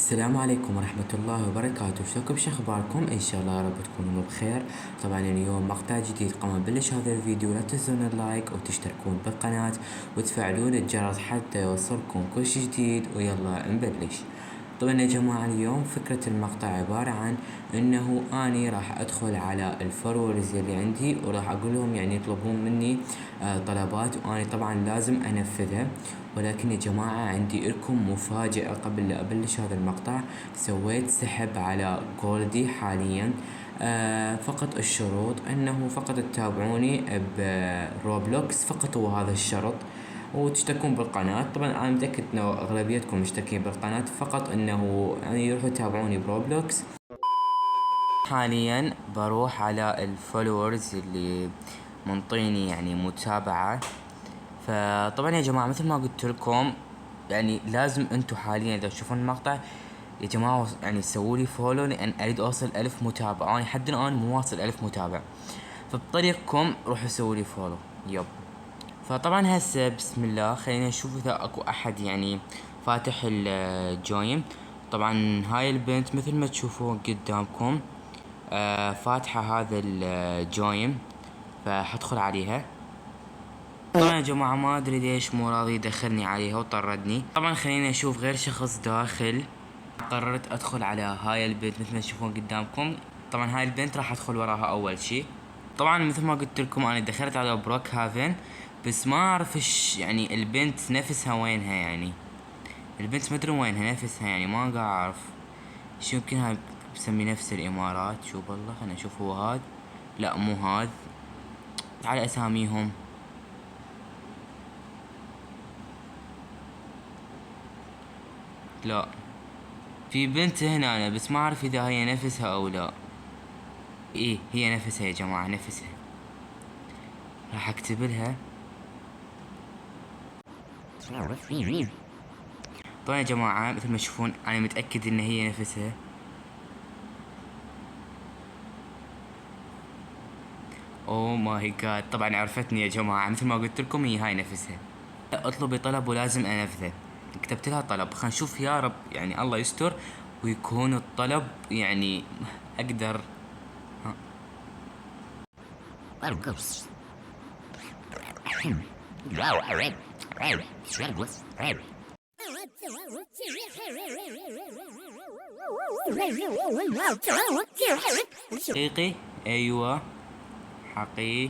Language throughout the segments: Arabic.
السلام عليكم ورحمة الله وبركاته، شلونكم؟ شو اخباركم؟ ان شاء الله يا رب تكونوا بخير. طبعا اليوم مقطع جديد. قبل ما نبلش هذا الفيديو لا تنسون اللايك وتشتركون بالقناة وتفعلون الجرس حتى يوصلكم كل شي جديد، ويلا نبلش. طبعا يا جماعة اليوم فكرة المقطع عبارة عن انه اني راح ادخل على الفولورز اللي عندي وراح اقول لهم يعني يطلبون مني طلبات، واني طبعا لازم انفذها. ولكن يا جماعة عندي لكم مفاجأة قبل لا ابلش هذا المقطع. سويت سحب على جولدي حاليا. فقط الشروط انه فقط تتابعوني بروبلوكس فقط، هو هذا الشرط، وتشتركون بالقناة. طبعا انا متأكد انه اغلبيتكم مشتركين بالقناة، فقط انه يعني يروحوا يتابعوني بروبلوكس. حاليا بروح على الفولورز اللي منطيني يعني متابعة. فطبعا يا جماعة مثل ما قلت لكم، يعني لازم انتو حاليا اذا تشوفون المقطع يا جماعة يعني سووا لي فولو، لان اريد اوصل 1000 متابع. انا لحد الان مو واصل 1000 متابع، فبطريقكم روحوا سووا لي فولو. يب. فطبعا هسه بسم الله خلينا نشوف اذا اكو احد يعني فاتح الجويم. طبعا هاي البنت مثل ما تشوفون قدامكم فاتحة هذا الجويم، فحدخل عليها. طبعا يا جماعة ما ادري ليش مو راضي يدخلني عليها وطردني. طبعا خلينا نشوف غير شخص داخل. قررت ادخل على هاي البنت مثل ما تشوفون قدامكم. طبعا هاي البنت راح ادخل وراها اول شي. طبعا مثل ما قلت لكم انا دخلت على بروك هافن، بس ما اعرف ايش يعني البنت نفسها وينها. يعني البنت ما ادري وينها نفسها، يعني ما قاعد اعرف. شو يمكن هاي بسمي نفس الامارات. شو بالله خلينا نشوف هو هاد. لا مو هاد. على اساميهم. لا في بنت هنا أنا بس ما اعرف اذا هي نفسها او لا. ايه هي نفسها يا جماعة، نفسها. راح اكتب لها. طبعا يا جماعة مثل ما تشوفون انا متأكد ان هي نفسها. اوه ماي جاد، طبعا عرفتني يا جماعة. مثل ما قلت لكم هي هاي نفسها. اطلبي طلب ولازم انفذه. كتبت لها طلب، خلينا نشوف يا رب يعني الله يستر ويكون الطلب يعني اقدر. ها. حقيقي. ايوه حقيقي.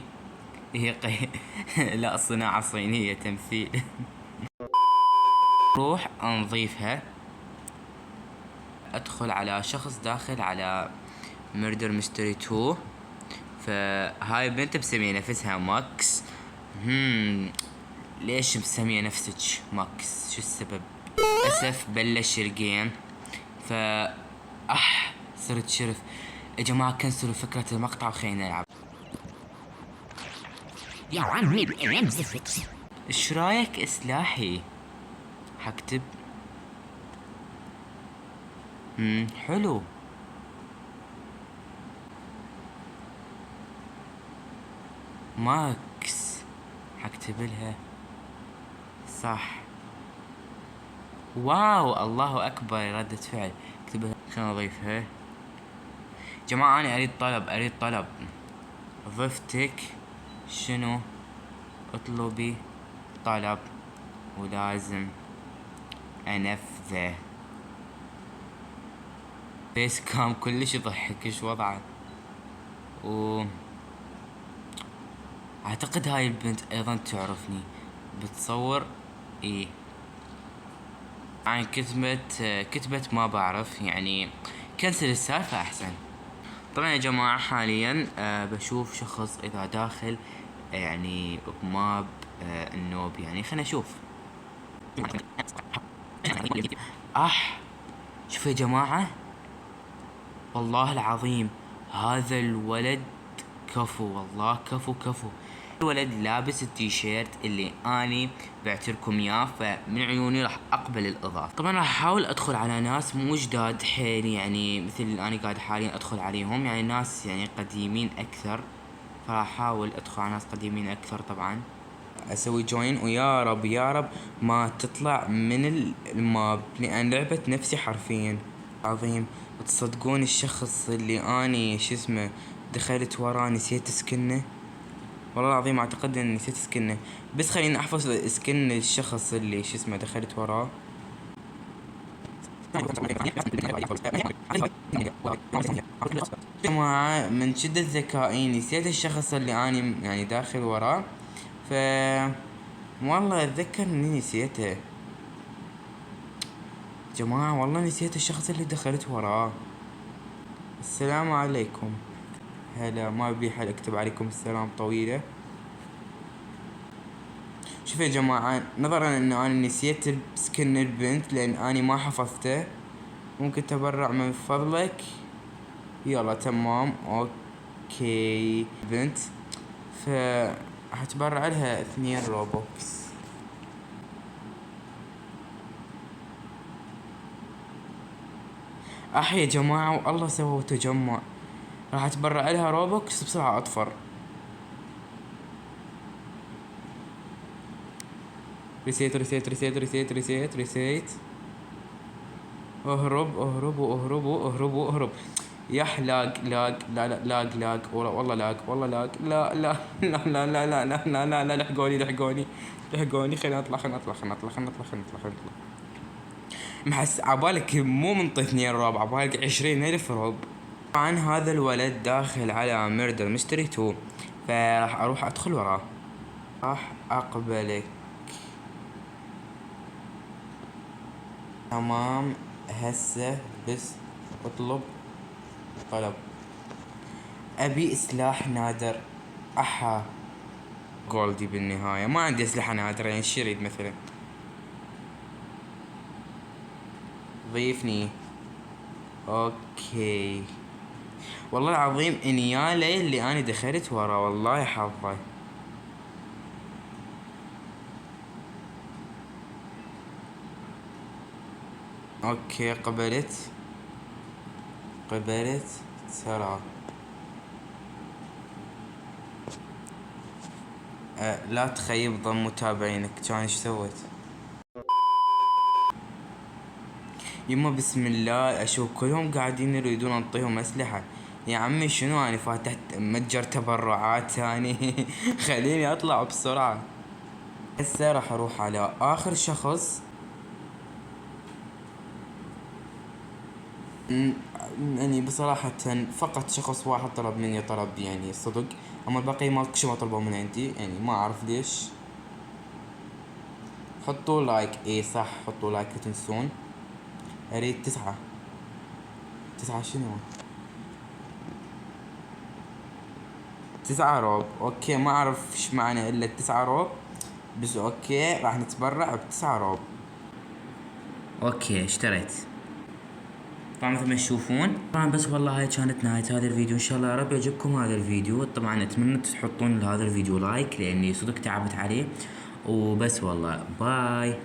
لا صناعة صينية تمثيل. روح نضيفها. ادخل على شخص داخل على ميردر ميستري 2. فهاي بنت مسمية نفسها ماكس. ليش مسمية نفسك ماكس؟ شو السبب؟ للأسف بلش الجيم. ف صرت شرف. يا جماعة كنسلوا فكرة المقطع وخلينا نلعب. ايش رايك اسلحي؟ حكتب. حلو. ماكس. حكتب لها. صح. واو الله اكبر ردة فعل. اكتبها. خلينا نضيفها. جماعة انا اريد طلب. ضفتك. شنو؟ اطلبي طلب ولازم انفذه. فيس كام كلش يضحك. ايش وضعه؟ و اعتقد هاي البنت ايضا تعرفني. بتصور. ايه يعني كتبت ما بعرف يعني. كنسل السالفة احسن. طبعا يا جماعة حاليا بشوف شخص اذا داخل يعني بماب النوب. يعني خلينا نشوف. شوفوا يا جماعة، والله العظيم هذا الولد كفو. والله كفو كفو. الولد لابس التيشيرت اللي اني بعتلكم اياه، فمن عيوني راح اقبل الاضافة. طبعا راح احاول ادخل على ناس مو جداد حيل، يعني مثل اللي اني قاعد حاليا ادخل عليهم، يعني ناس يعني قديمين اكثر. فراح احاول ادخل على ناس قديمين اكثر طبعا. اسوي جوين، ويا رب يا رب ما تطلع من الماب، لان لعبت نفسي حرفيا. عظيم. تصدقون الشخص اللي اني شو اسمه دخلت وراه نسيت سكنه، والله العظيم اعتقد اني نسيت سكنه، بس خليني احفظ سكن الشخص اللي شو اسمه دخلت وراه. جماعة من شدة ذكائي نسيت الشخص اللي اني يعني داخل وراه، ف والله اتذكر اني نسيته. جماعة والله نسيت الشخص اللي دخلت وراه. السلام عليكم. هلا، ما ابي حد اكتب عليكم السلام طويلة. شوفوا يا جماعة، نظرا انه انا نسيت سكن البنت لان اني ما حفظته، ممكن تبرع من فضلك؟ يلا تمام اوكي بنت، ف هتبرع لها 2 روبوكس. يا جماعة والله سووا تجمع، راح اتبرع لها روبوكس بسرعة اطفر. ريسيت ريسيت ريسيت ريسيت ريسيت ريسيت. اهرب اهربوا اهربوا اهربوا اهرب. يح لاج لاج، لا لا لاج لاج، والله لاج والله لاج، لا لا لا لا لا لا لا لا لا لا، لحقوني لحقوني لحقوني، خلينا نطلع خلينا نطلع خلينا نطلع خلينا نطلع خلينا نطلع خلينا نطلع. محس عبالك مو منطي 2 روب، عبالك 20,000 روب. طبعا هذا الولد داخل على ميردر ميستري 2، فراح اروح ادخل وراه. راح اقبلك. تمام هسه بس اطلب طلب. ابي سلاح نادر. جولدي بالنهاية، ما عندي اسلحة نادرة، يعني شو اريد مثلا؟ ضيفني. اوكي. والله العظيم انيالي اللي انا دخلت ورا، والله حظي. اوكي قبلت ترى. لا تخيب ظن متابعينك. كان ايش سويت؟ يما بسم الله، اشوف كلهم قاعدين يريدون انطيهم اسلحة. يا عمي شنو انا فاتحت متجر تبرعات يعني خليني اطلع بسرعة. هسه راح اروح على اخر شخص. يعني بصراحة فقط شخص واحد طلب مني طلب يعني صدق، اما الباقي ما شو ما طلبوا من عندي، يعني ما اعرف ليش. حطوا لايك، اي صح حطوا لايك لا تنسون. اريد 9 شنو؟ 9 روب. اوكي ما اعرف ايش معنى الا 9 روب، بس اوكي راح نتبرع ب9 روب. اوكي اشتريت. طبعا مثل ما تشوفون، طبعا بس والله هاي كانت نهاية هذا الفيديو. ان شاء الله يا رب يعجبكم هذا الفيديو. طبعا اتمنى تحطون لهذا الفيديو لايك لاني صدق تعبت عليه. وبس والله باي.